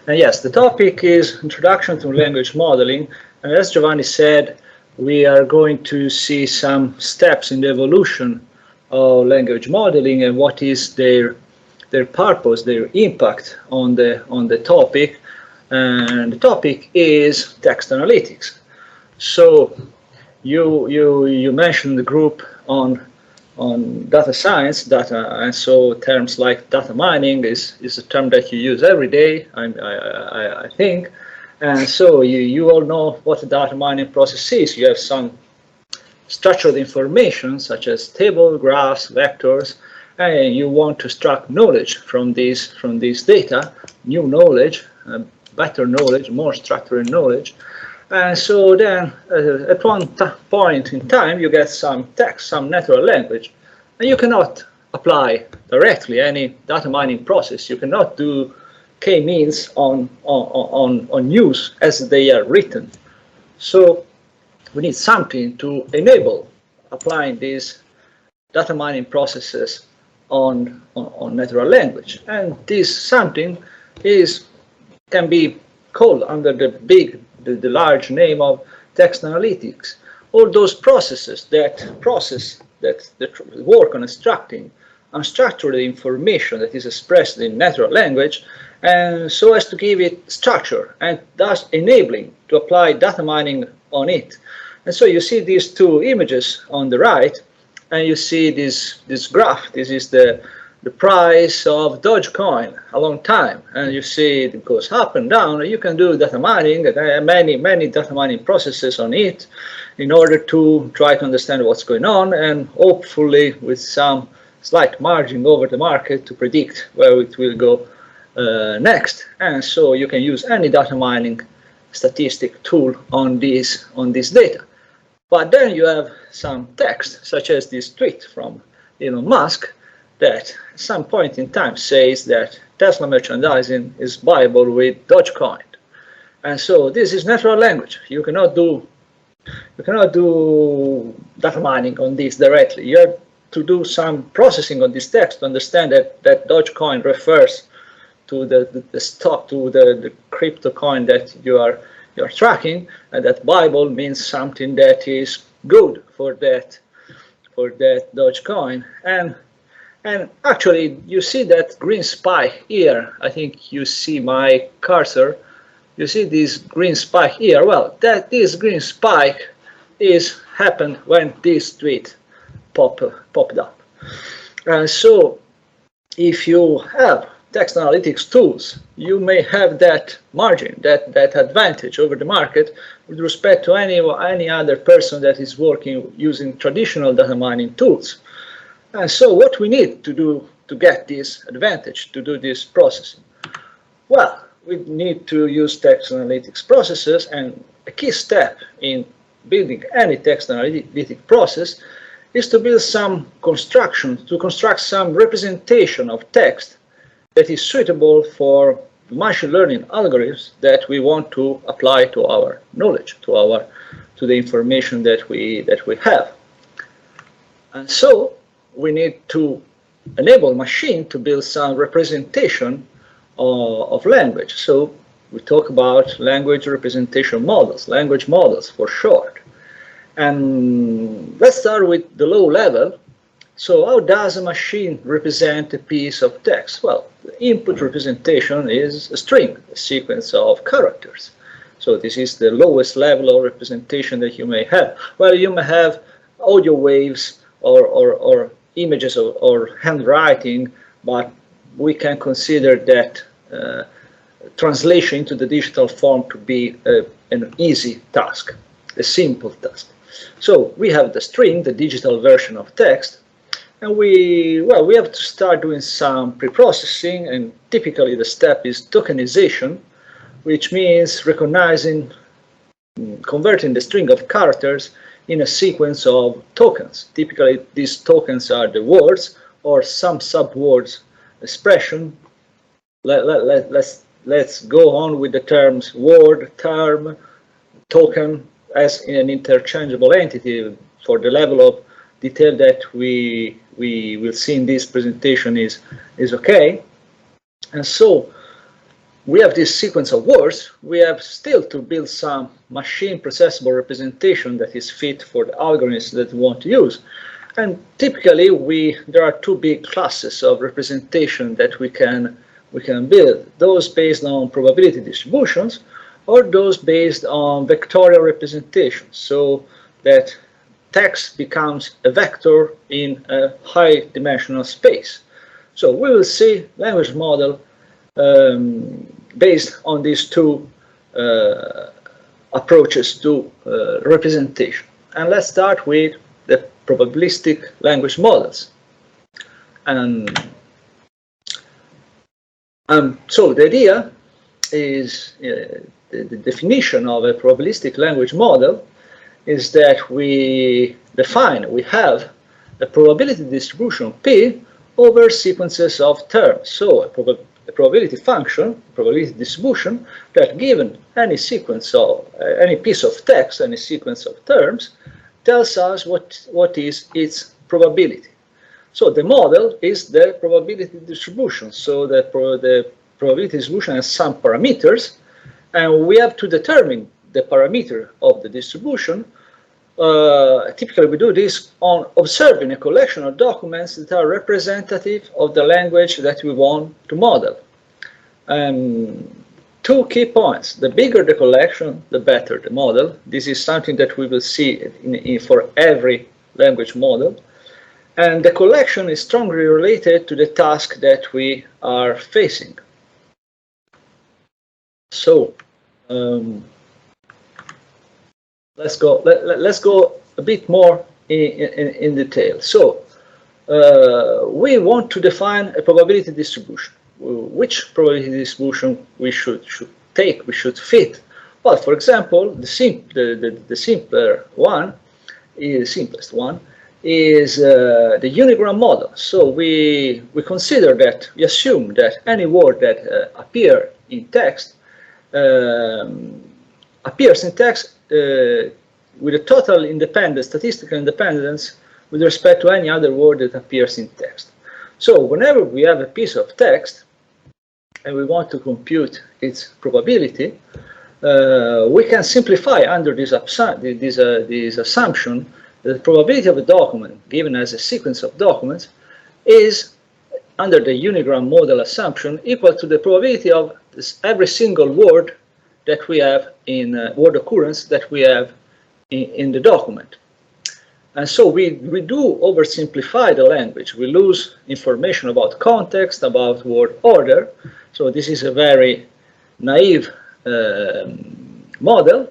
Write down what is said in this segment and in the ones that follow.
And yes, the topic is Introduction to Language Modeling. And as Giovanni said, we are going to see some steps in the evolution of language modeling and what is their purpose, their impact on the topic. And the topic is text analytics. So you mentioned the group on data science, and so terms like data mining is a term that you use every day, I think. And so you all know what a data mining process is. You have some structured information such as tables, graphs, vectors, and you want to extract knowledge from these data, new knowledge, better knowledge, more structured knowledge. And so then at one point in time you get some text, some natural language, and you cannot apply directly any data mining process. You cannot do k-means on news as they are written. So we need something to enable applying these data mining processes on natural language, and this something can be called under the large name of text analytics. All those processes that work on extracting unstructured information that is expressed in natural language, and so as to give it structure and thus enabling to apply data mining on it. And so you see these two images on the right, and you see this graph. This is the price of Dogecoin a long time, and you see it goes up and down. You can do data mining, many data mining processes on it in order to try to understand what's going on, and hopefully with some slight margin over the market to predict where it will go next. And so you can use any data mining statistic tool on this data. But then you have some text, such as this tweet from Elon Musk, that at some point in time says that Tesla merchandising is buyable with Dogecoin. And so this is natural language. You cannot do data mining on this directly. You have to do some processing on this text to understand that Dogecoin refers to the stock, to the crypto coin that you're tracking, and that Bible means something that is good for that Dogecoin. And actually, you see that green spike here. I think you see my cursor. You see this green spike here. Well, this green spike happened when this tweet popped up. And so, if you have text analytics tools, you may have that margin, that advantage over the market with respect to any other person that is working using traditional data mining tools. And so what we need to do to get this advantage, to do this processing? Well, we need to use text analytics processes, and a key step in building any text analytic process is to build some construction, to construct some representation of text that is suitable for machine learning algorithms that we want to apply to our knowledge, to the information that we have. And so we need to enable machine to build some representation of language. So we talk about language representation models, language models for short. And let's start with the low level. So how does a machine represent a piece of text? Well, the input representation is a string, a sequence of characters. So this is the lowest level of representation that you may have. Well, you may have audio waves or images or handwriting, but we can consider that translation into the digital form to be an easy task, a simple task. So we have the string, the digital version of text, and we have to start doing some pre-processing, and typically the step is tokenization, which means converting the string of characters in a sequence of tokens. Typically, these tokens are the words or some subwords expression. Let's go on with the terms word, term, token as in an interchangeable entity for the level of detail that we will see in this presentation is okay. And so we have this sequence of words, we have still to build some machine processable representation that is fit for the algorithms that we want to use. And typically, there are two big classes of representation that we can build: those based on probability distributions, or those based on vectorial representations, so that text becomes a vector in a high-dimensional space. So we will see language model based on these two approaches to representation. And let's start with the probabilistic language models. So the idea is, the definition of a probabilistic language model is that we have a probability distribution P over sequences of terms. So a probability function, probability distribution, that given any sequence of any piece of text, any sequence of terms, tells us what is its probability. So the model is the probability distribution. So the probability distribution has some parameters, and we have to determine the parameter of the distribution. Typically, we do this on observing a collection of documents that are representative of the language that we want to model. Two key points: the bigger the collection, the better the model. This is something that we will see for every language model. And the collection is strongly related to the task that we are facing. So let's go a bit more in detail. So we want to define a probability distribution. Which probability distribution we should fit? Well, for example, the simplest one is the Ngram Model. So we assume that any word that appears in text with a total statistical independence with respect to any other word that appears in text. So whenever we have a piece of text and we want to compute its probability, we can simplify under this assumption that the probability of a document given as a sequence of documents is, under the Ngram model assumption, equal to the probability of every single word that we have in word occurrence that we have in the document. And so we do oversimplify the language. We lose information about context, about word order. So this is a very naive model,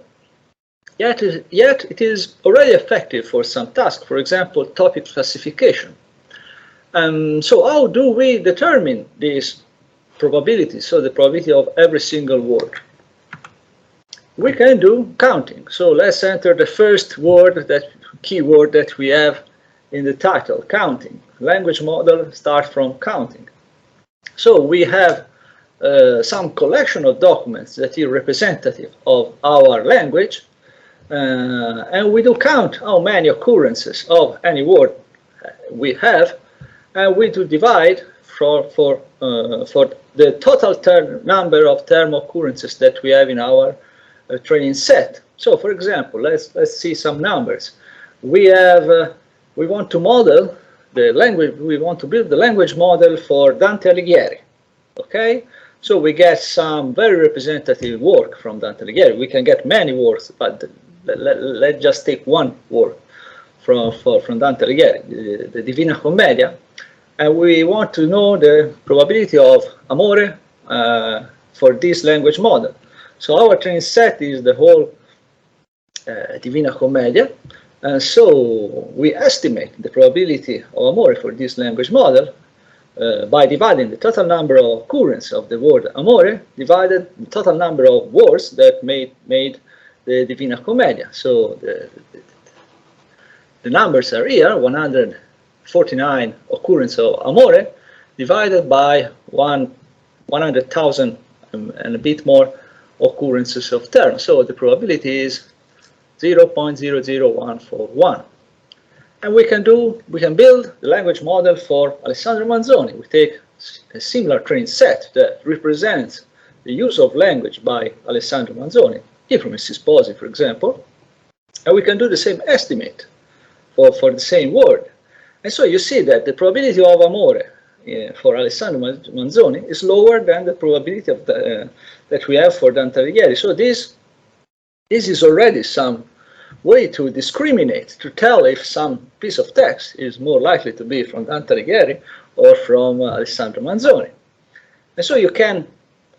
yet it is already effective for some tasks, for example, topic classification. So how do we determine this probability, so the probability of every single word? We can do counting. So let's enter the first keyword that we have in the title, counting. Language model starts from counting. So we have some collection of documents that is representative of our language, and we do count how many occurrences of any word we have, and we do divide for the total number of term occurrences that we have in our training set. So, for example, let's see some numbers. We want to model the language. We want to build the language model for Dante Alighieri. Okay, so we get some very representative work from Dante Alighieri. We can get many works, but let's just take one work from Dante Alighieri, the Divina Commedia, and we want to know the probability of amore for this language model. So our training set is the whole Divina Commedia, and so we estimate the probability of amore for this language model by dividing the total number of occurrences of the word amore divided the total number of words that made the Divina Commedia. So the numbers are here: 149 occurrences of amore divided by 100,000 and a bit more occurrences of terms. So the probability is 0.00141. And we can build the language model for Alessandro Manzoni. We take a similar training set that represents the use of language by Alessandro Manzoni, influences positive, for example, and we can do the same estimate for the same word. And so you see that the probability of amore for Alessandro Manzoni is lower than the probability of that we have for Dante Alighieri. So this is already some way to discriminate, to tell if some piece of text is more likely to be from Dante Alighieri or from Alessandro Manzoni. And so you can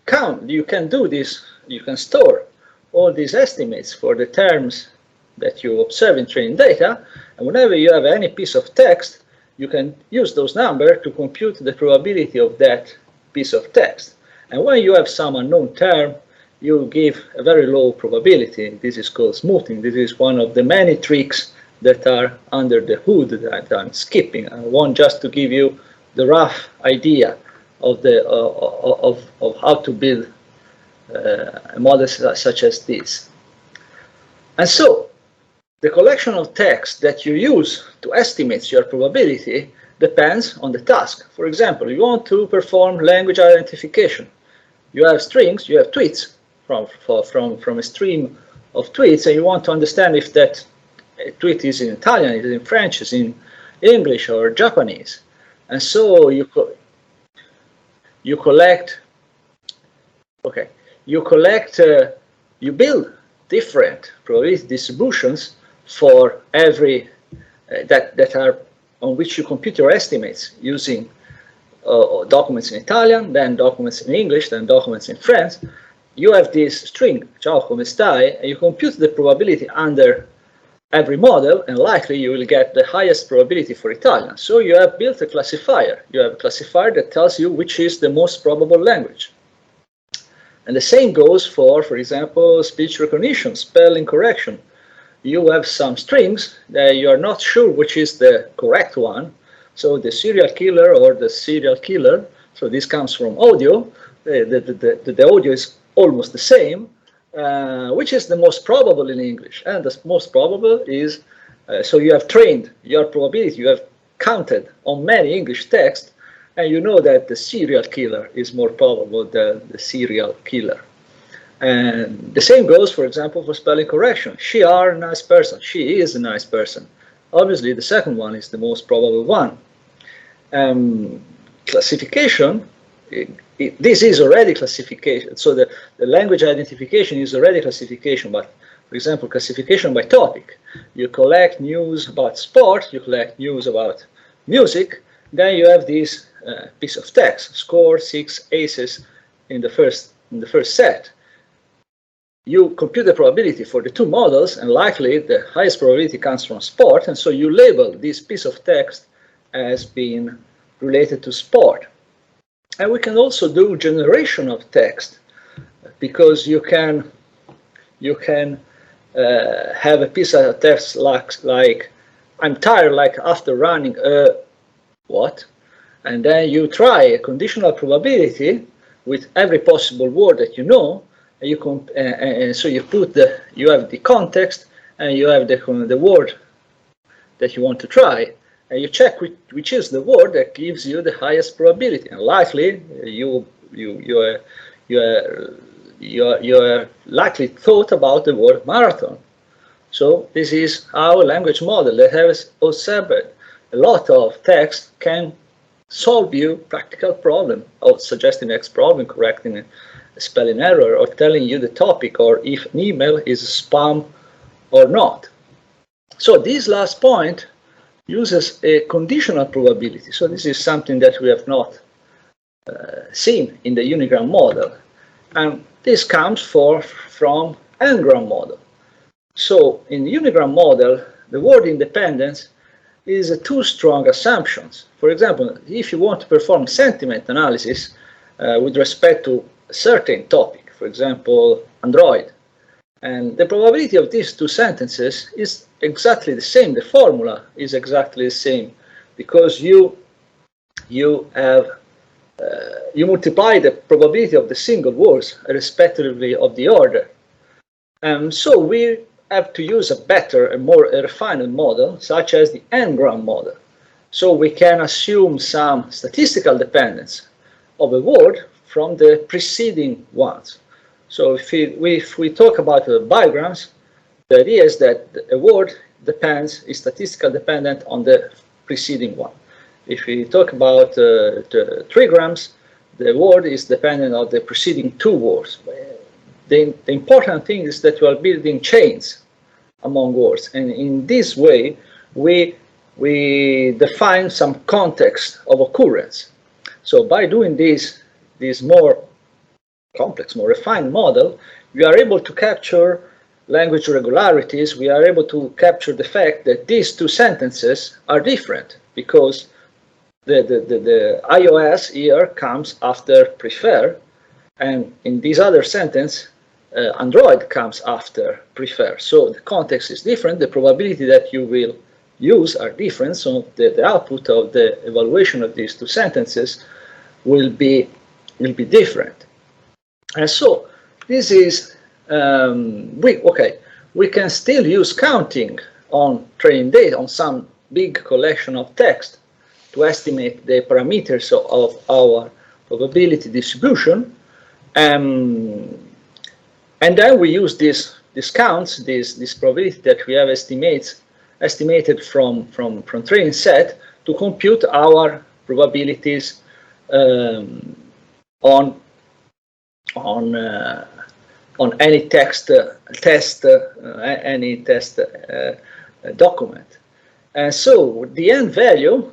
count, you can do this, you can store all these estimates for the terms that you observe in training data, and whenever you have any piece of text, you can use those numbers to compute the probability of that piece of text. And when you have some unknown term, you give a very low probability. This is called smoothing. This is one of the many tricks that are under the hood that I'm skipping. I want just to give you the rough idea of how to build a model such as this. And so the collection of text that you use to estimate your probability depends on the task. For example, you want to perform language identification. You have strings, you have tweets from a stream of tweets, and you want to understand if that tweet is in Italian, is in French, is in English or Japanese. And so you build different probability distributions for every that are on which you compute your estimates using documents in Italian, then documents in English, then documents in French. You have this string, ciao come stai, and you compute the probability under every model, and likely you will get the highest probability for Italian. So you have built a classifier. You have a classifier that tells you which is the most probable language. And the same goes for example, speech recognition, spelling correction. You have some strings that you are not sure which is the correct one. So the serial killer or the serial killer, so this comes from audio, the audio is almost the same, which is the most probable in English. And the most probable is, so you have trained your probability, you have counted on many English texts, and you know that the serial killer is more probable than the serial killer. And the same goes, for example, for spelling correction. She are a nice person. She is a nice person. Obviously, the second one is the most probable one. Classification, this is already classification. So the language identification is already classification, but for example, classification by topic. You collect news about sport, you collect news about music, then you have this piece of text, score 6 aces in the first set. You compute the probability for the two models, and likely the highest probability comes from sport, and so you label this piece of text as being related to sport. And we can also do generation of text, because you can have a piece of text like I'm tired, like after running what? And then you try a conditional probability with every possible word that you know, and so you have the context and you have the word that you want to try, and you check which is the word that gives you the highest probability. And likely you are likely thought about the word marathon. So this is our language model that has observed a lot of text can solve you practical problem of suggesting X problem, correcting a spelling error, or telling you the topic, or if an email is spam or not. So this last point uses a conditional probability. So this is something that we have not seen in the Ngram model. And this comes from Ngram model. So in the Ngram model, the word independence is two strong assumptions. For example, if you want to perform sentiment analysis with respect to a certain topic, for example, Android, and the probability of these two sentences is exactly the same. The formula is exactly the same, because you multiply the probability of the single words respectively of the order. So we have to use a better and more refined model, such as the Ngram model. So we can assume some statistical dependence of a word from the preceding ones. So if we talk about bigrams, the idea is that a word is statistically dependent on the preceding one. If we talk about the trigrams, the word is dependent on the preceding two words. The important thing is that you are building chains among words, and in this way we define some context of occurrence. So by doing this more complex, more refined model, we are able to capture language regularities. We are able to capture the fact that these two sentences are different because the iOS here comes after prefer, and in this other sentence Android comes after prefer. So the context is different, the probability that you will use are different, so the output of the evaluation of these two sentences will be different. And so this is we can still use counting on training data on some big collection of text to estimate the parameters of our probability distribution, and then we use these counts, this probability that we have estimated from training set to compute our probabilities on any test document. And so the n value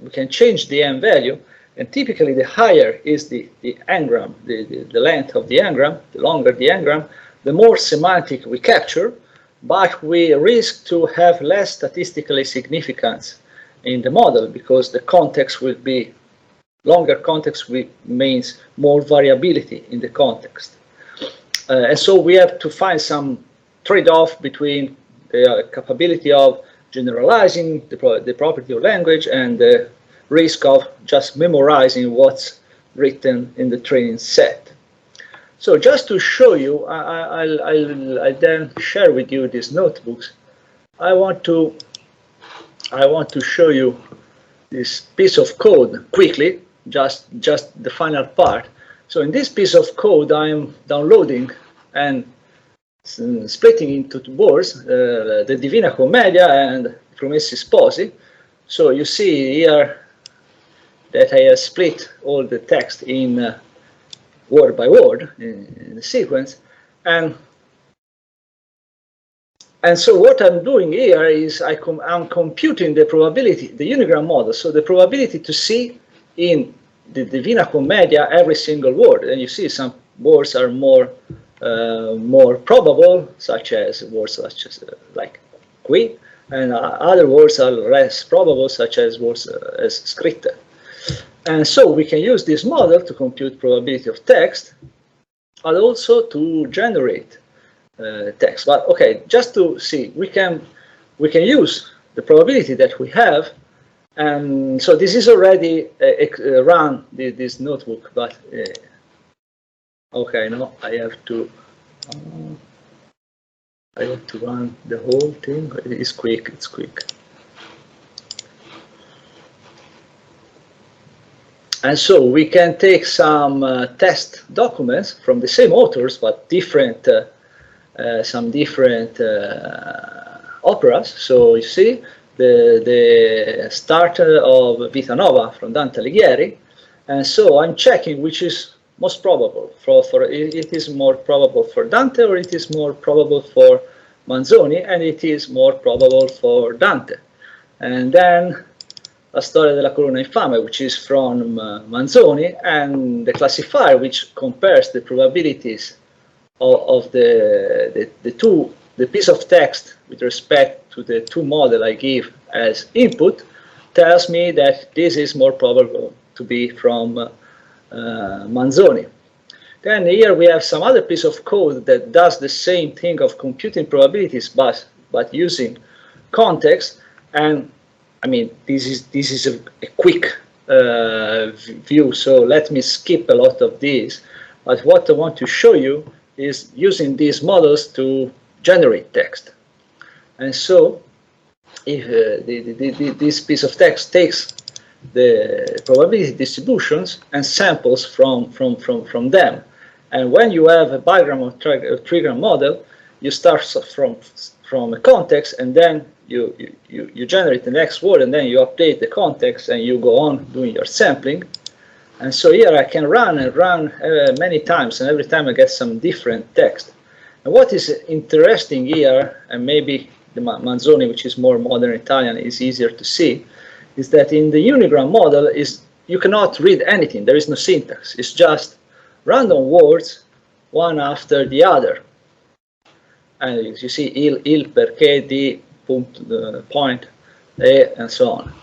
we can change the n value, and typically the higher is the engram, the length of the engram, the longer the engram, the more semantic we capture, but we risk to have less statistically significance in the model because the context will be longer. Context means more variability in the context, and so we have to find some trade-off between the capability of generalizing the property of language and the risk of just memorizing what's written in the training set. So just to show you, I'll then share with you these notebooks. I want to show you this piece of code quickly, just the final part. So in this piece of code, I'm downloading and splitting into two words, the Divina Commedia and Promessi Sposi. So you see here that I have split all the text in word by word in the sequence, and so what I'm doing here is I'm computing the probability, the Ngram model, so the probability to see in the Divina Commedia every single word, and you see some words are more probable, such as words like qui, and other words are less probable, such as words as scritte. And so we can use this model to compute probability of text, but also to generate text. But okay, just to see, we can use the probability that we have, and so this is already run this notebook. But okay, no, I have to run the whole thing. It's quick. It's quick. And so we can take some test documents from the same authors, but different, some different operas. So you see the starter of Vita Nova from Dante Alighieri, and so I'm checking which is most probable. For it is more probable for Dante, or it is more probable for Manzoni, and it is more probable for Dante. And then La Storia della Corona Infame, which is from Manzoni, and the classifier, which compares the probabilities of the piece of text with respect to the two models I give as input, tells me that this is more probable to be from Manzoni. Then here we have some other piece of code that does the same thing of computing probabilities, but using context. And I mean, this is a quick view, so let me skip a lot of these. But what I want to show you is using these models to generate text. And so if this piece of text takes the probability distributions and samples from them. And when you have a bigram or trigram model, you start from a context, and then you generate the next word, and then you update the context, and you go on doing your sampling. And so here I can run many times, and every time I get some different text. And what is interesting here, and maybe the Manzoni, which is more modern Italian, is easier to see, is that in the Ngram model you cannot read anything. There is no syntax. It's just random words, one after the other. And you see il, perché, di, point, and so on.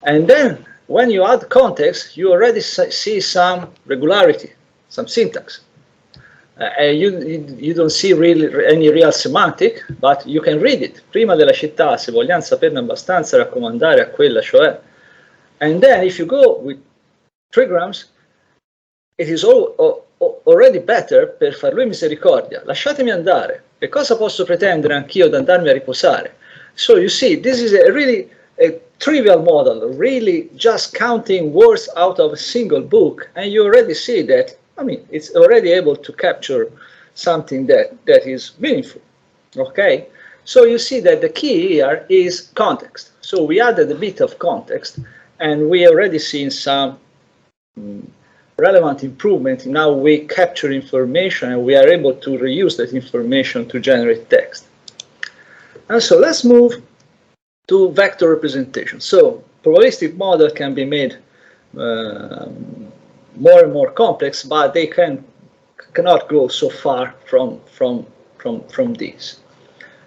And then when you add context, you already see some regularity, some syntax. You don't see really any real semantic, but you can read it. Prima della città, se vogliamo saperne abbastanza, raccomandare a quella, cioè. And then if you go with trigrams, it is already better per far lui misericordia. Lasciatemi andare. Che cosa posso pretendere anch'io da andarmi a riposare? So you see, this is a trivial model, really just counting words out of a single book, and you already see that, I mean, it's already able to capture something that is meaningful, okay? So you see that the key here is context. So we added a bit of context, and we already seen some relevant improvement in how we capture information, and we are able to reuse that information to generate text. And so let's move to vector representation. So probabilistic model can be made more and more complex, but they cannot go so far from these.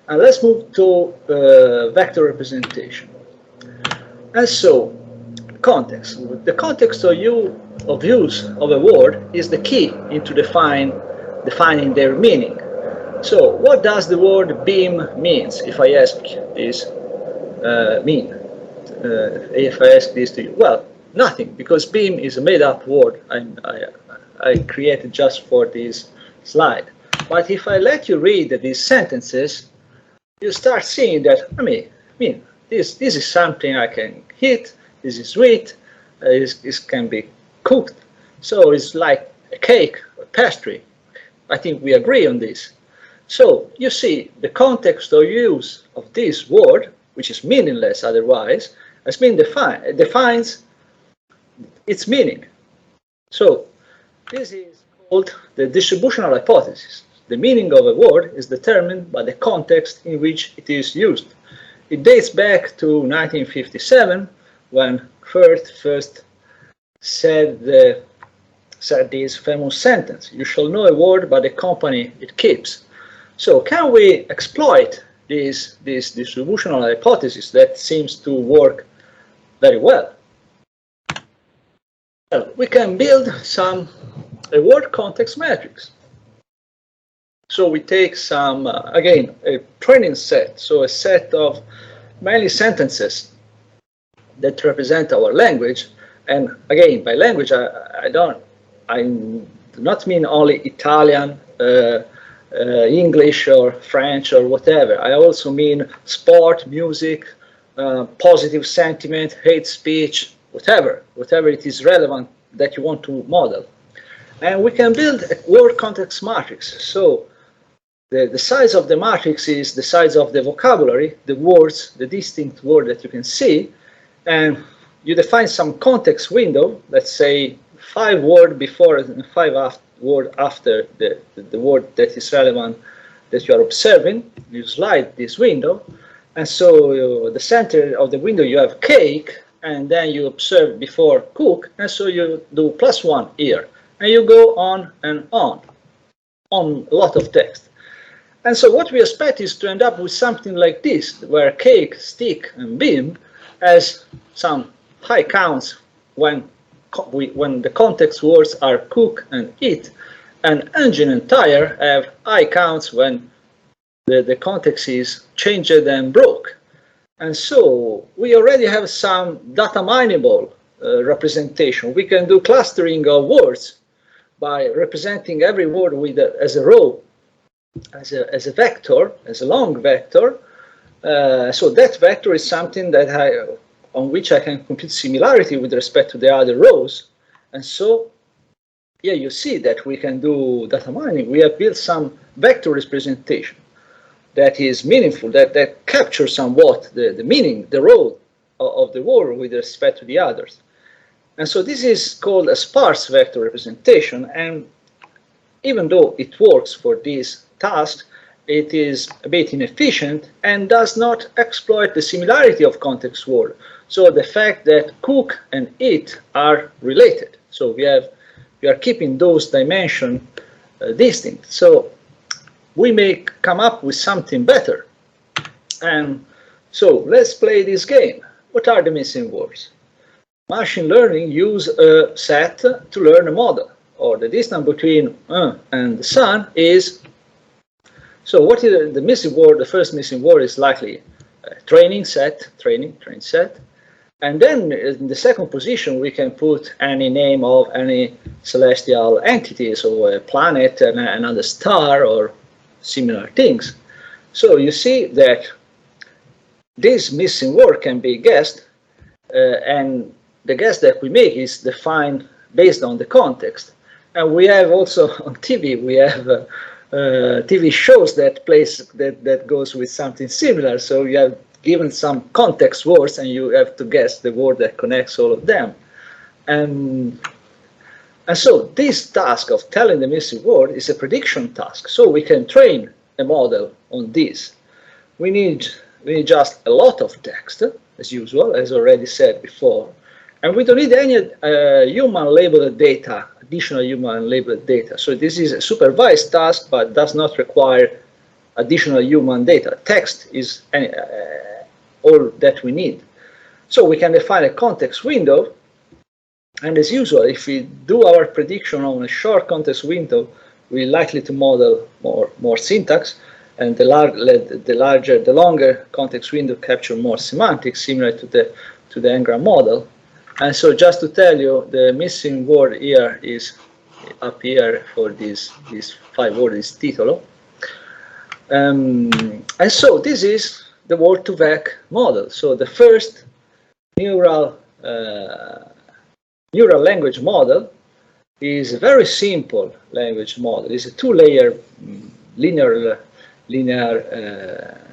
And let's move to vector representation. And so context. The context of use of a word is the key into defining their meaning. So what does the word beam means? If I ask this if I ask this to you, well, nothing, because beam is a made-up word I created just for this slide. But if I let you read these sentences, you start seeing that, I mean, this is something I can hit. This is sweet. This can be cooked. So it's like a cake, a pastry. I think we agree on this. So you see, the context of use of this word, which is meaningless otherwise, has been defines its meaning. So this is called the distributional hypothesis. The meaning of a word is determined by the context in which it is used. It dates back to 1957, when first said this famous sentence: "You shall know a word by the company it keeps." So can we exploit this distributional hypothesis that seems to work very well? Well, we can build a word context matrix. So we take some, again, a training set, so a set of mainly sentences that represent our language. And again, by language, I do not mean only Italian, English or French or whatever. I also mean sport, music, positive sentiment, hate speech, whatever it is relevant that you want to model. And we can build a word context matrix. So the size of the matrix is the size of the vocabulary, the words, the distinct word that you can see, and you define some context window, let's say 5 words before and 5 words after the word that is relevant that you are observing. You slide this window, and so the center of the window you have cake, and then you observe before cook, and so you do +1 here, and you go on and on a lot of text. And so what we expect is to end up with something like this, where cake, stick, and beam has some high counts when the context words are cook and eat, and engine and tire have high counts when the context is changed and broke. And so we already have some data mineable representation. We can do clustering of words by representing every word as a row, as a vector, as a long vector. So that vector is something that on which I can compute similarity with respect to the other rows. And so here you see that we can do data mining. We have built some vector representation that is meaningful, that captures somewhat the meaning, the role of the word with respect to the others. And so this is called a sparse vector representation, and even though it works for this task, it is a bit inefficient and does not exploit the similarity of context word. So the fact that cook and eat are related. So we are keeping those dimensions distinct. So we may come up with something better. And so let's play this game. What are the missing words? Machine learning use a set to learn a model, or the distance between and the sun is. So what is the missing word? The first missing word is likely training set, train set. And then in the second position, we can put any name of any celestial entity, so a planet and another star or similar things. So you see that this missing word can be guessed, and the guess that we make is defined based on the context. And we have also on TV, we have TV shows that goes with something similar. So you have given some context words and you have to guess the word that connects all of them. And so this task of telling the missing word is a prediction task. So we can train a model on this. We need just a lot of text, as usual, as already said before. And we don't need any human labeled data, additional human labeled data. So this is a supervised task, but does not require additional human data. Text is all that we need. So we can define a context window. And as usual, if we do our prediction on a short context window, we're likely to model more syntax. And the longer context window capture more semantics, similar to the Ngram model. And so just to tell you, the missing word here is up here for these 5 words is titolo. And so this is the word-to-vec model. So the first neural language model is a very simple language model. It's a 2-layer linear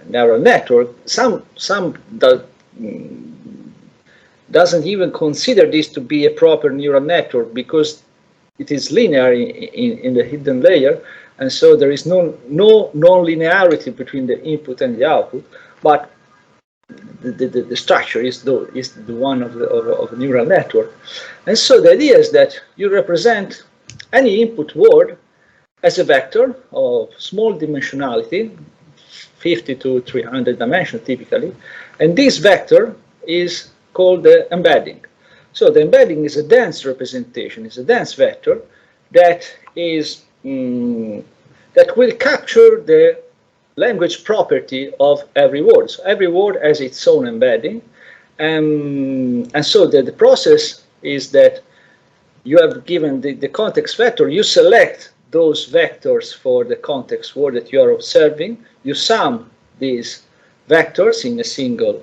neural network. Some doesn't even consider this to be a proper neural network because it is linear in the hidden layer, and so there is no non-linearity between the input and the output, but the structure is the one of a neural network. And so the idea is that you represent any input word as a vector of small dimensionality, 50 to 300 dimensions typically, and this vector is called the embedding. So the embedding is a dense representation, is a dense vector that is that will capture the language property of every word. So every word has its own embedding, and so the process is that you have given the context vector, you select those vectors for the context word that you are observing, you sum these vectors in a single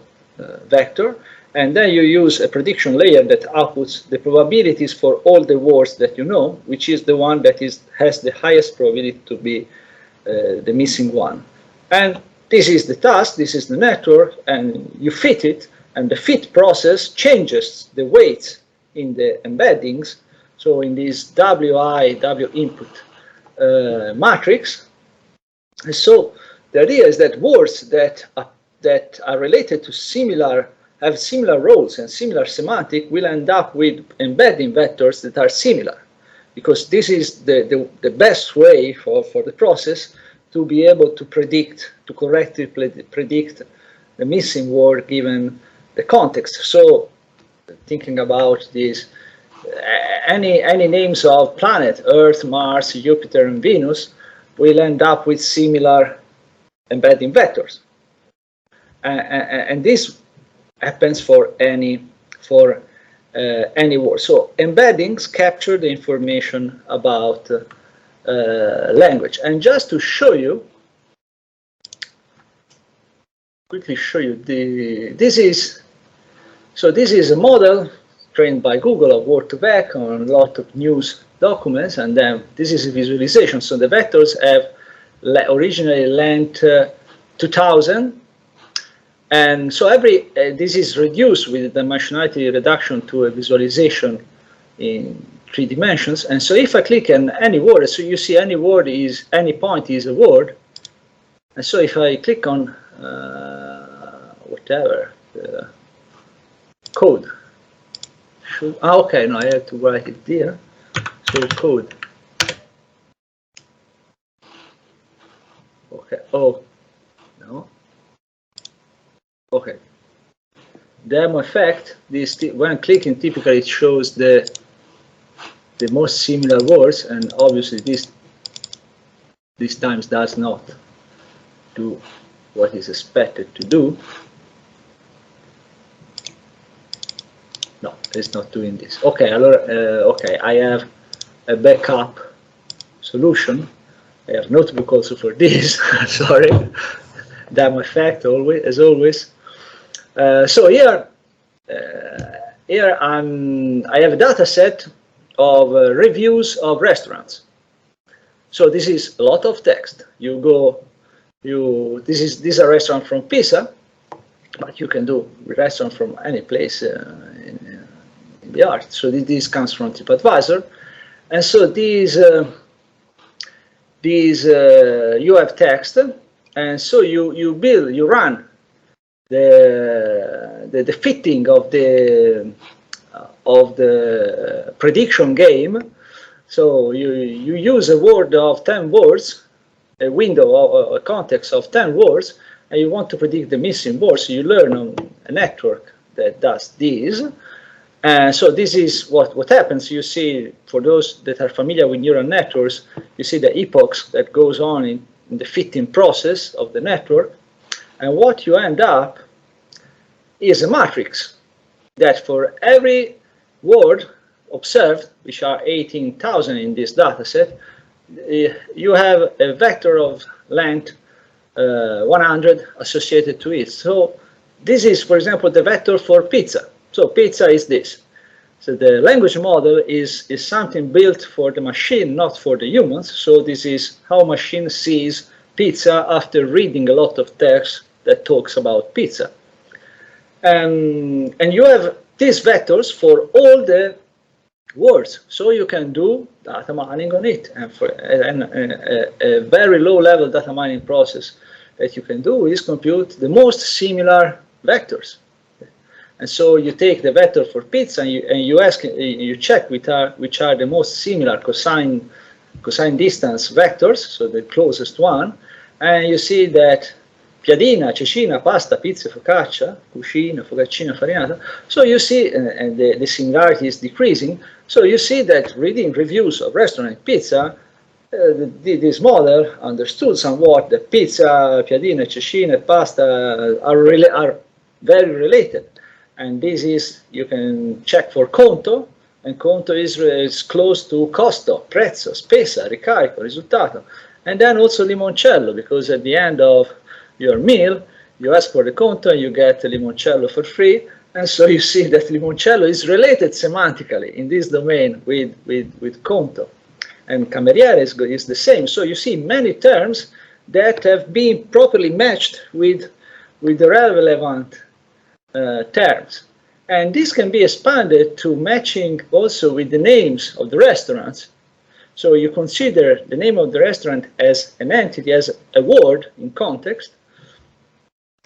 vector, and then you use a prediction layer that outputs the probabilities for all the words that you know, which is the one that has the highest probability to be the missing one. And this is the task, this is the network, and you fit it, and the fit process changes the weights in the embeddings. So in this WI, W input matrix. And so the idea is that words that are related to have similar roles and similar semantic will end up with embedding vectors that are similar, because this is the best way for the process to be able to correctly predict the missing word given the context. So thinking about this, any names of planet, Earth, Mars, Jupiter, and Venus will end up with similar embedding vectors. And this happens for any word. So embeddings capture the information about language. And just to show you, quickly show you, this is So this is a model trained by Google of word2vec on a lot of news documents, and then this is a visualization. So the vectors have originally length 2000, and so this is reduced with the dimensionality reduction to a visualization in 3 dimensions. And so if I click on any word, so you see any word is, any point is a word. And so if I click on whatever, code, okay, no, I have to write it there. So code. Okay, oh, no. Okay. Demo effect, this, when clicking, typically it shows the most similar words, and obviously this times does not do what is expected to do. No, it's not doing this. Okay, okay, I have a backup solution. I have notebook also for this. Sorry, demo effect always, as always. So here I have a data set of reviews of restaurants. So this is a lot of text. This is a restaurant from Pisa, but you can do a restaurant from any place in the art. So this comes from TripAdvisor, and so these you have text, and so you run the fitting of the prediction game. So you use a word of 10 words, a window or a context of 10 words, and you want to predict the missing words. So you learn on a network that does this. And so this is what happens. You see, for those that are familiar with neural networks, you see the epochs that goes on in the fitting process of the network. And what you end up is a matrix that for every word observed, which are 18,000 in this data set, you have a vector of length 100 associated to it. So this is, for example, the vector for pizza. So pizza is this. So the language model is something built for the machine, not for the humans. So this is how machine sees pizza after reading a lot of text that talks about pizza. And you have these vectors for all the words. So you can do data mining on it. And for a very low level data mining process that you can do is compute the most similar vectors. And so you take the vector for pizza and you check which are the most similar cosine distance vectors, so the closest one, and you see that piadina, cecina, pasta, pizza, focaccia, cucina, focaccina, farinata. So you see, and the similarity is decreasing. So you see that reading reviews of restaurant pizza, this model understood somewhat that pizza, piadina, cecina, pasta are very related. And this is, you can check for conto, and conto is close to costo, prezzo, spesa, ricarico, risultato. And then also limoncello, because at the end of your meal, you ask for the conto and you get limoncello for free. And so you see that limoncello is related semantically in this domain with conto. And cameriere is the same. So you see many terms that have been properly matched with the relevant terms. And this can be expanded to matching also with the names of the restaurants. So you consider the name of the restaurant as an entity, as a word in context,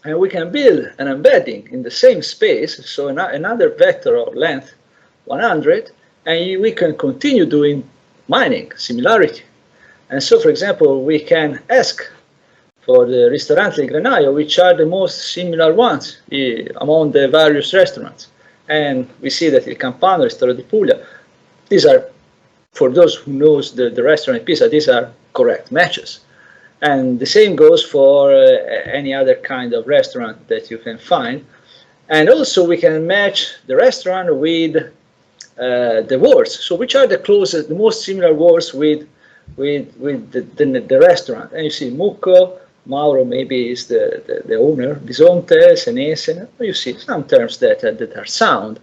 and we can build an embedding in the same space, so another vector of length 100, and we can continue doing mining, similarity. And so, for example, we can ask for the ristorante del Granaio, which are the most similar ones among the various restaurants. And we see that Il Campano, Ristorante di Puglia, these are, for those who knows the restaurant in Pisa, these are correct matches. And the same goes for any other kind of restaurant that you can find. And also we can match the restaurant with the words. So which are the closest, the most similar words with the restaurant. And you see Mucco, Mauro maybe is the owner, Bisonte, Senese. You see some terms that are sound.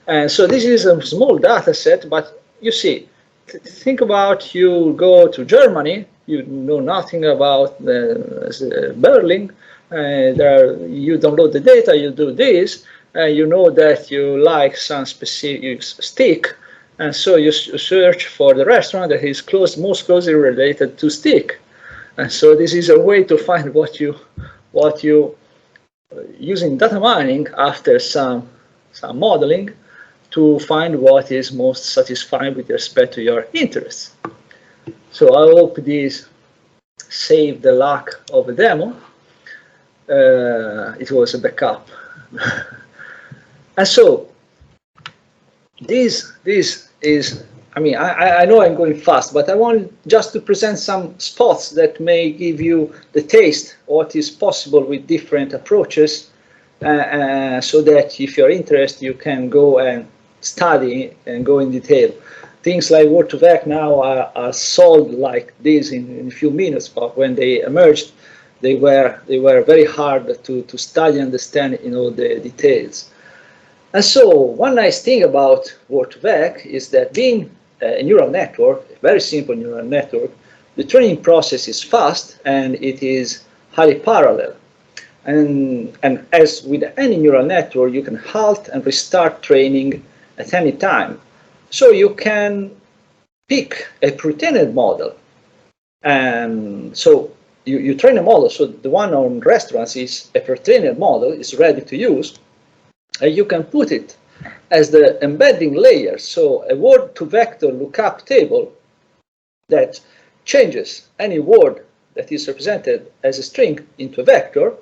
And so this is a small data set, but you see, think about you go to Germany, you know nothing about Berlin, you download the data, you do this, you know that you like some specific stick, and so you search for the restaurant that is most closely related to stick. And so this is a way to find what you using data mining after some modeling to find what is most satisfying with respect to your interests. So I hope this saved the luck of the demo. It was a backup. And so this is, I mean, I know I'm going fast, but I want just to present some spots that may give you the taste of what is possible with different approaches, so that if you're interested, you can go and study and go in detail. Things like Word2Vec now are solved like this in a few minutes, but when they emerged, they were very hard to study and understand in all the details. And so one nice thing about Word2Vec is that being a neural network, a very simple neural network, the training process is fast and it is highly parallel. And as with any neural network, you can halt and restart training at any time. So you can pick a pre-trained model. And so you train a model. So the one on restaurants is a pre-trained model, is ready to use. And you can put it as the embedding layer. So a word-to-vector lookup table that changes any word that is represented as a string into a vector.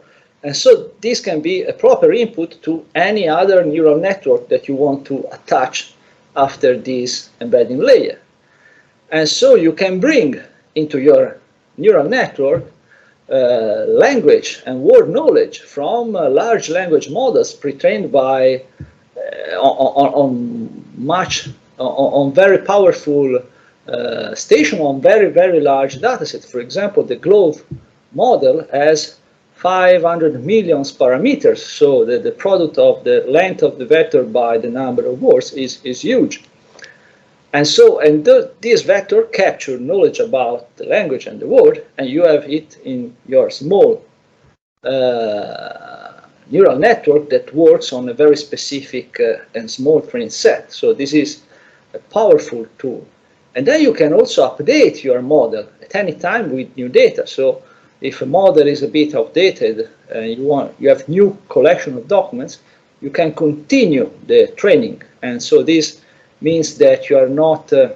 And so this can be a proper input to any other neural network that you want to attach after this embedding layer. And so you can bring into your neural network language and word knowledge from large language models pre-trained by on very powerful station on very large datasets. For example, the Glove model has 500 million parameters, so the product of the length of the vector by the number of words is huge. And so, this vector capture knowledge about the language and the word, and you have it in your small neural network that works on a very specific and small training set. So this is a powerful tool. And then you can also update your model at any time with new data. So if a model is a bit outdated and you have new collection of documents, you can continue the training. And so this means that you have not to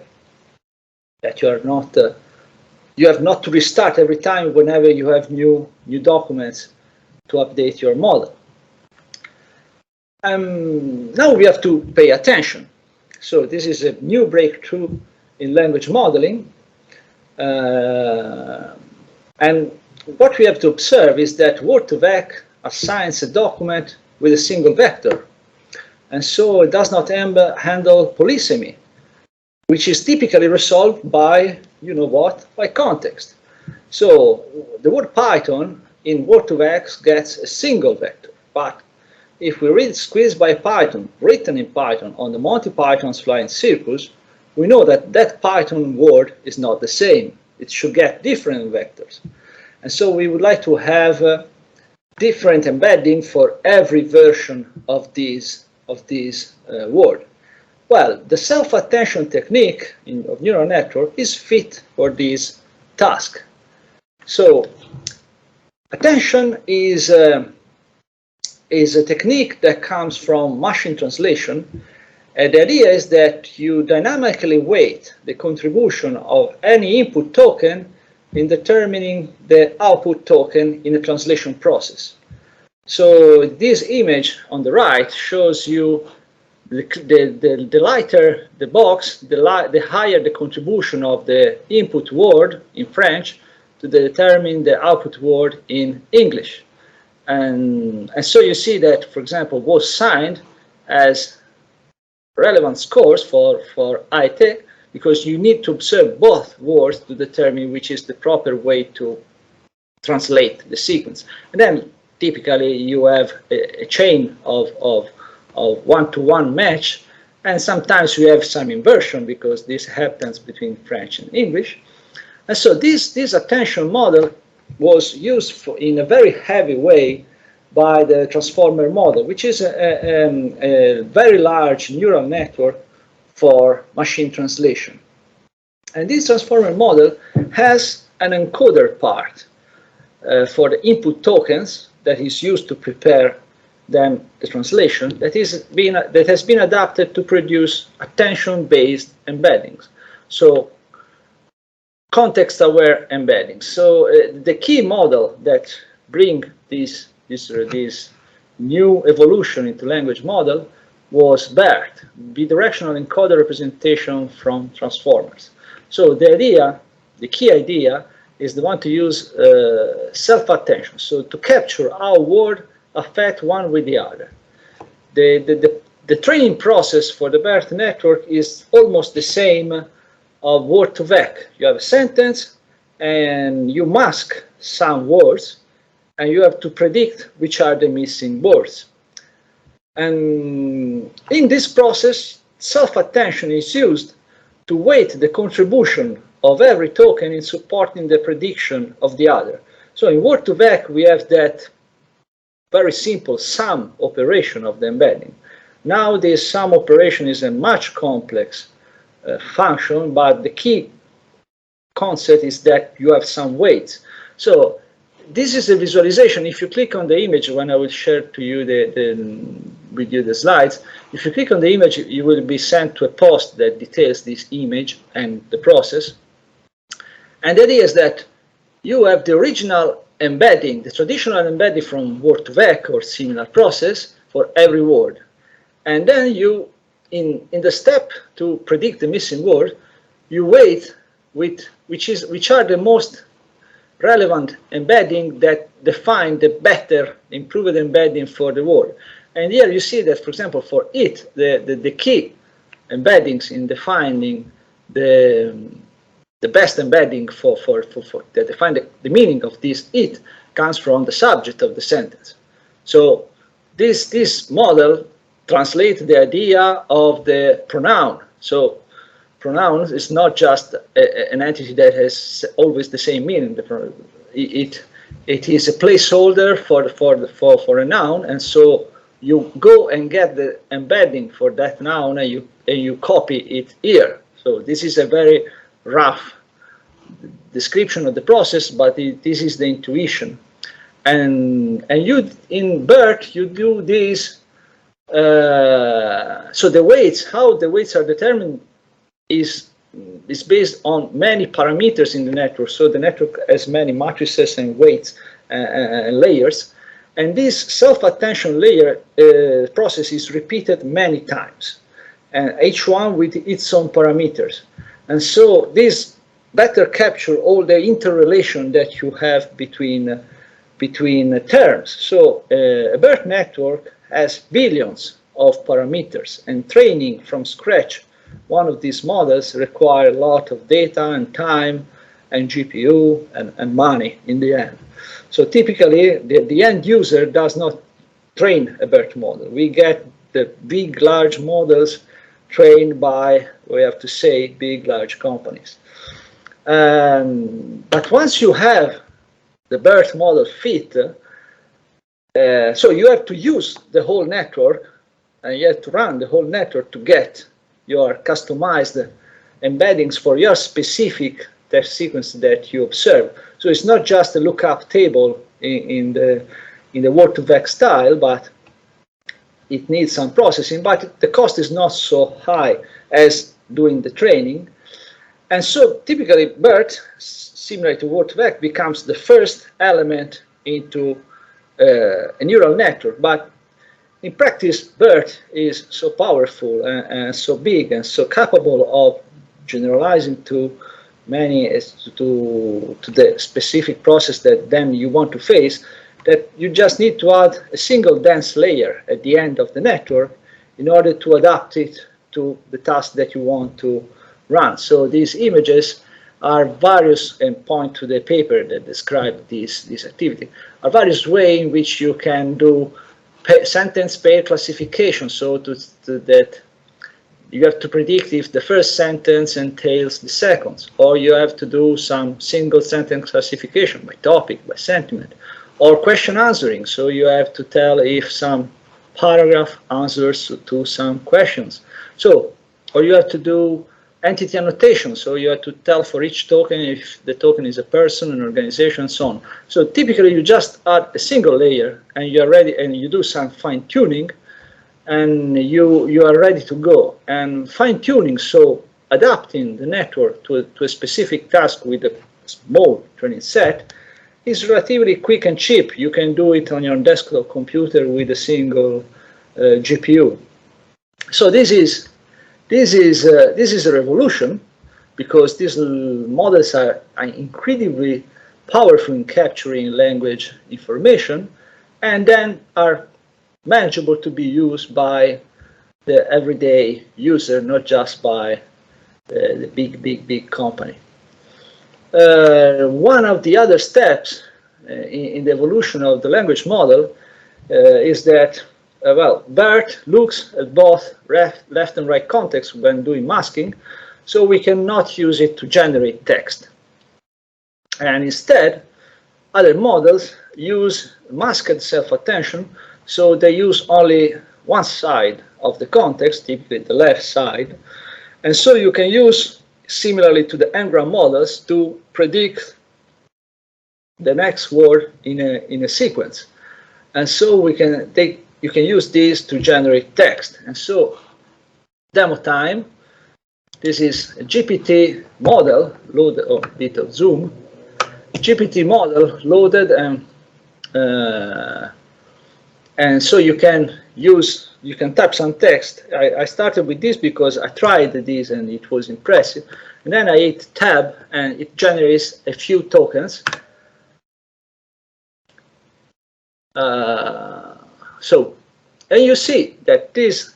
restart every time whenever you have new documents to update your model. Now we have to pay attention. So this is a new breakthrough in language modeling. And what we have to observe is that Word2Vec assigns a document with a single vector. And so it does not handle polysemy, which is typically resolved by, you know what, by context. So the word Python in Word2Vec gets a single vector. But if we read Squeezed by Python, written in Python on the Monty Python's Flying Circus, we know that that Python word is not the same. It should get different vectors. And so we would like to have different embedding for every version of this word. Well, the self-attention technique of neural network is fit for this task. So attention is a technique that comes from machine translation. And the idea is that you dynamically weight the contribution of any input token in determining the output token in a translation process. So this image on the right shows you the lighter the box, the higher the contribution of the input word in French to determine the output word in English. And so you see that, for example, was signed as relevant scores for IT, because you need to observe both words to determine which is the proper way to translate the sequence. And then typically you have a chain of one-to-one match, and sometimes we have some inversion because this happens between French and English. And so this attention model was used in a very heavy way by the transformer model, which is a very large neural network for machine translation. And this transformer model has an encoder part for the input tokens that is used to prepare then the translation that has been adapted to produce attention-based embeddings. So context-aware embeddings. So the key model that bring this new evolution into language model was BERT, bidirectional encoder representation from transformers. So the key idea is the one to use self-attention, so to capture how words affect one with the other. The training process for the BERT network is almost the same of word to vec. You have a sentence and you mask some words and you have to predict which are the missing words. And in this process, self-attention is used to weight the contribution of every token in supporting the prediction of the other. So in word to vec, we have that very simple sum operation of the embedding. Now this sum operation is a much complex function, but the key concept is that you have some weights. So this is a visualization. If you click on the image, when I will share to you with you the slides, if you click on the image, you will be sent to a post that details this image and the process. And the idea is that you have the original embedding, the traditional embedding from word to vec or similar process for every word. And then you, in the step to predict the missing word, you weight which are the most relevant embedding that define the better improved embedding for the word. And here you see that, for example, for it, the key embeddings in defining the best embedding that define the meaning of this it comes from the subject of the sentence. So this model translates the idea of the pronoun. So pronoun is not just an entity that has always the same meaning. It is a placeholder for a noun, and so you go and get the embedding for that noun and you copy it here. So this is a very rough description of the process, but this is the intuition. And you in BERT you do this. So the weights, how the weights are determined, is based on many parameters in the network. So the network has many matrices and weights and layers, and this self-attention layer process is repeated many times, and each one with its own parameters. And so this better capture all the interrelation that you have between terms. So a BERT network has billions of parameters, and training from scratch one of these models require a lot of data and time and GPU and money in the end. So typically the end user does not train a BERT model. We get the big large models trained by, we have to say, big large companies. But once you have the BERT model fit, so you have to use the whole network, and you have to run the whole network to get your customized embeddings for your specific text sequence that you observe. So it's not just a lookup table in the word to vec style, but it needs some processing, but the cost is not so high as doing the training. And so typically BERT, similar to word to vec, becomes the first element into a neural network. But in practice, BERT is so powerful and so big and so capable of generalizing to the specific process that then you want to face, that you just need to add a single dense layer at the end of the network in order to adapt it to the task that you want to run. So these images are various, and point to the paper that describe this activity, are various ways in which you can do sentence pair classification, so that you have to predict if the first sentence entails the second, or you have to do some single sentence classification by topic, by sentiment, or question answering, so you have to tell if some paragraph answers to some questions. So, or you have to do entity annotation, so you have to tell for each token if the token is a person, an organization, and so on. So typically you just add a single layer and you are ready, and you do some fine-tuning, and you are ready to go. And fine-tuning, so adapting the network to a specific task with a small training set, is relatively quick and cheap. You can do it on your desktop computer with a single GPU. So this is a revolution, because these models are incredibly powerful in capturing language information, and then are manageable to be used by the everyday user, not just by the big company. One of the other steps in the evolution of the language model is that, well, BERT looks at both left and right context when doing masking, so we cannot use it to generate text. And instead, other models use masked self-attention, so they use only one side of the context, typically the left side. And so you can use, similarly to the Ngram models, to predict the next word in a sequence. And so you can use these to generate text. And so, demo time. This is a GPT model, loaded, a bit of zoom. GPT model loaded, and so you can type some text. I started with this because I tried this and it was impressive. And then I hit tab and it generates a few tokens. And you see that this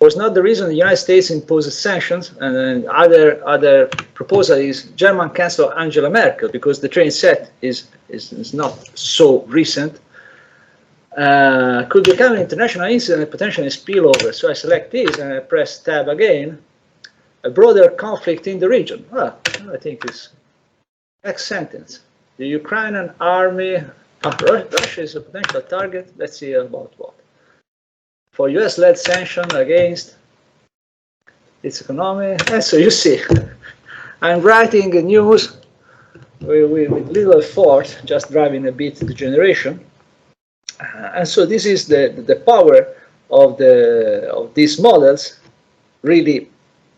was not the reason the United States imposed sanctions, and then other proposal is German Chancellor Angela Merkel, because the training set is not so recent. Could become an international incident and potentially spillover. So I select this and I press tab again. A broader conflict in the region. Well, I think it's next sentence. The Ukrainian army, Russia is a potential target. Let's see about what. For US-led sanction against its economy. And so you see, I'm writing a news with little effort, just driving a bit the generation. And so this is the power of these models, really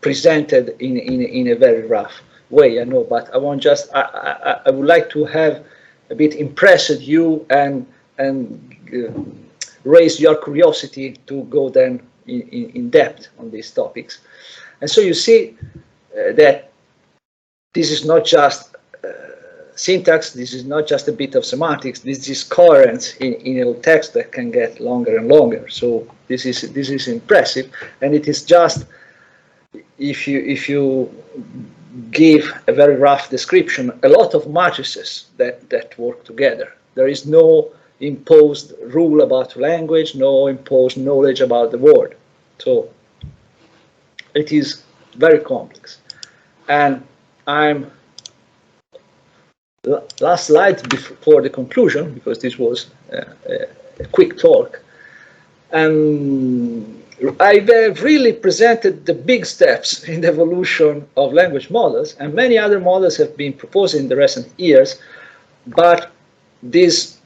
presented in a very rough way. I know, but I want just I would like to have a bit impressed you and raise your curiosity to go then in depth on these topics. And so you see that this is not just syntax, this is not just a bit of semantics, this is coherence in a text that can get longer and longer. So this is impressive, and it is just if you give a very rough description, a lot of matrices that work together. There is no imposed rule about language, no imposed knowledge about the word. So it is very complex. And I'm last slide before the conclusion, because this was a quick talk. I've really presented the big steps in the evolution of language models, and many other models have been proposed in the recent years, but this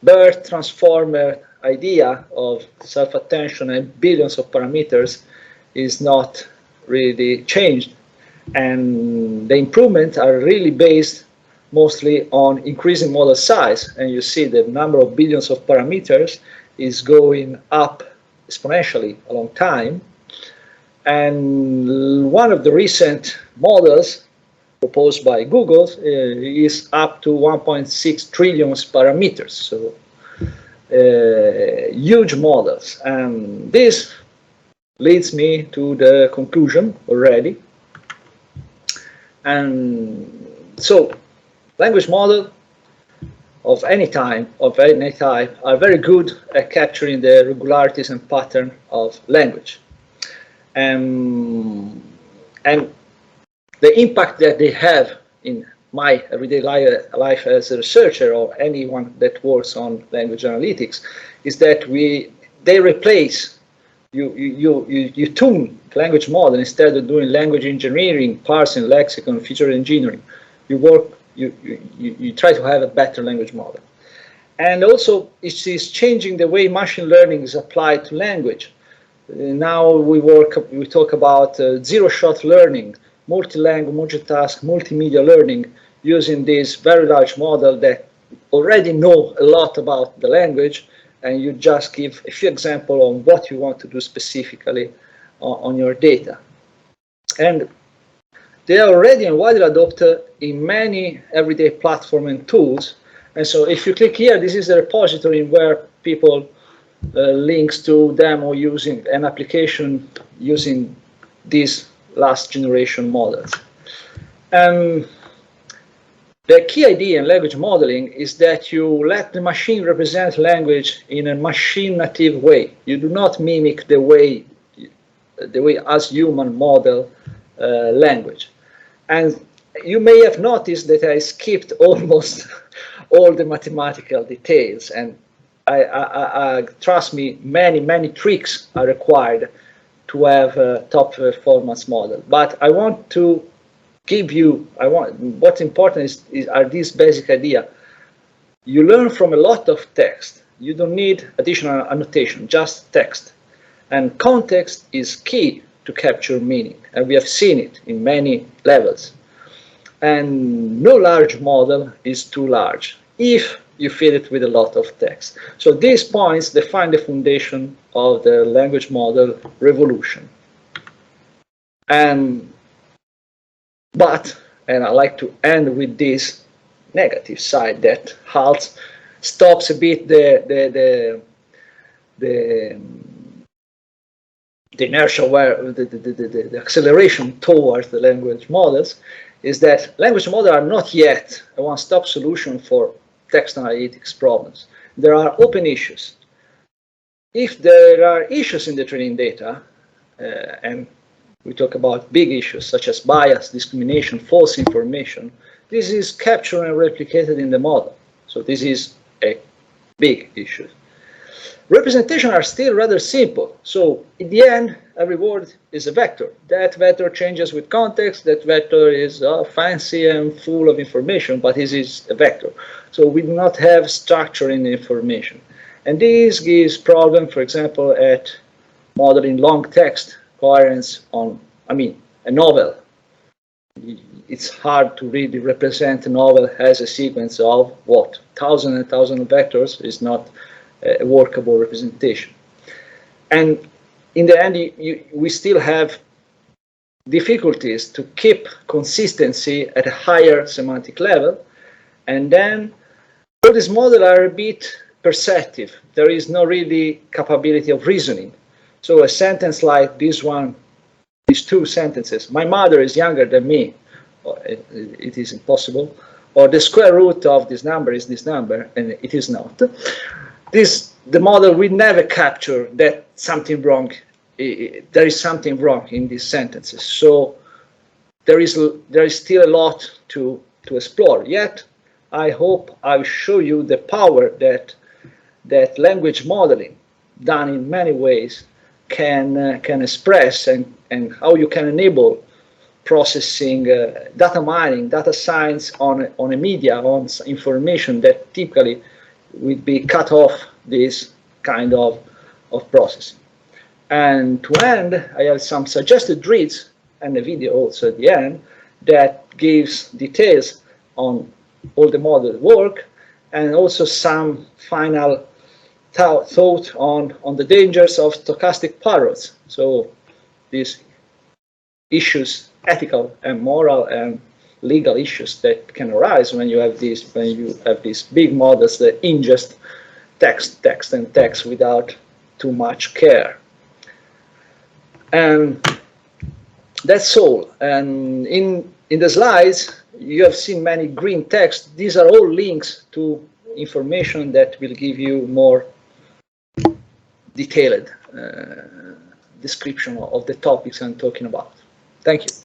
BERT transformer idea of self-attention and billions of parameters is not really changed, and the improvements are really based mostly on increasing model size, and you see the number of billions of parameters is going up exponentially along time. And one of the recent models proposed by Google is up to 1.6 trillion parameters, so huge models. And this leads me to the conclusion already. And so language model of any type are very good at capturing the regularities and pattern of language. And the impact that they have in my everyday life as a researcher or anyone that works on language analytics is that they replace you tune the language model. Instead of doing language engineering, parsing, lexicon, feature engineering, you try to have a better language model. And also it is changing the way machine learning is applied to language. Now we talk about zero-shot learning, multi-language, multitask, multimedia learning, using this very large model that already know a lot about the language, and you just give a few examples on what you want to do specifically on your data. And they are already and widely adopted in many everyday platforms and tools. And so if you click here, this is the repository where people links to them or using an application using these last generation models. The key idea in language modeling is that you let the machine represent language in a machine native way. You do not mimic the way as human model language. And you may have noticed that I skipped almost all the mathematical details, and I trust me, many tricks are required to have a top performance model. But I want to give you, what's important are these basic ideas. You learn from a lot of text. You don't need additional annotation, just text. And context is key to capture meaning, and we have seen it in many levels. And no large model is too large if you feed it with a lot of text. So these points define the foundation of the language model revolution. But I like to end with this negative side that stops a bit the inertia, where the acceleration towards the language models, is that language models are not yet a one-stop solution for text analytics problems. There are open issues. If there are issues in the training data, and we talk about big issues such as bias, discrimination, false information, this is captured and replicated in the model. So this is a big issue. Representation are still rather simple. So in the end, every word is a vector. That vector changes with context. That vector is fancy and full of information, but this is a vector. So we do not have structure in the information. And this gives problem, for example, at modeling long text coherence on, a novel. It's hard to really represent a novel as a sequence of what? Thousands and thousands of vectors is not a workable representation. And in the end, we still have difficulties to keep consistency at a higher semantic level. And then all these models are a bit perceptive. There is no really capability of reasoning. So a sentence like this one, these two sentences, my mother is younger than me, it is impossible, or the square root of this number is this number, and it is not. The model will never capture that something wrong, there is something wrong in these sentences. So there is still a lot to explore. Yet, I hope I'll show you the power that language modeling, done in many ways, can express, and how you can enable processing, data mining, data science on a media, on information that typically would be cut off this kind of processing. And to end, I have some suggested reads and a video also at the end that gives details on all the model work, and also some final thought on the dangers of stochastic parrots. So these issues, ethical and moral and legal issues that can arise when you have these big models that ingest text without too much care. And that's all. And in the slides, you have seen many green text. These are all links to information that will give you more detailed description of the topics I'm talking about. Thank you.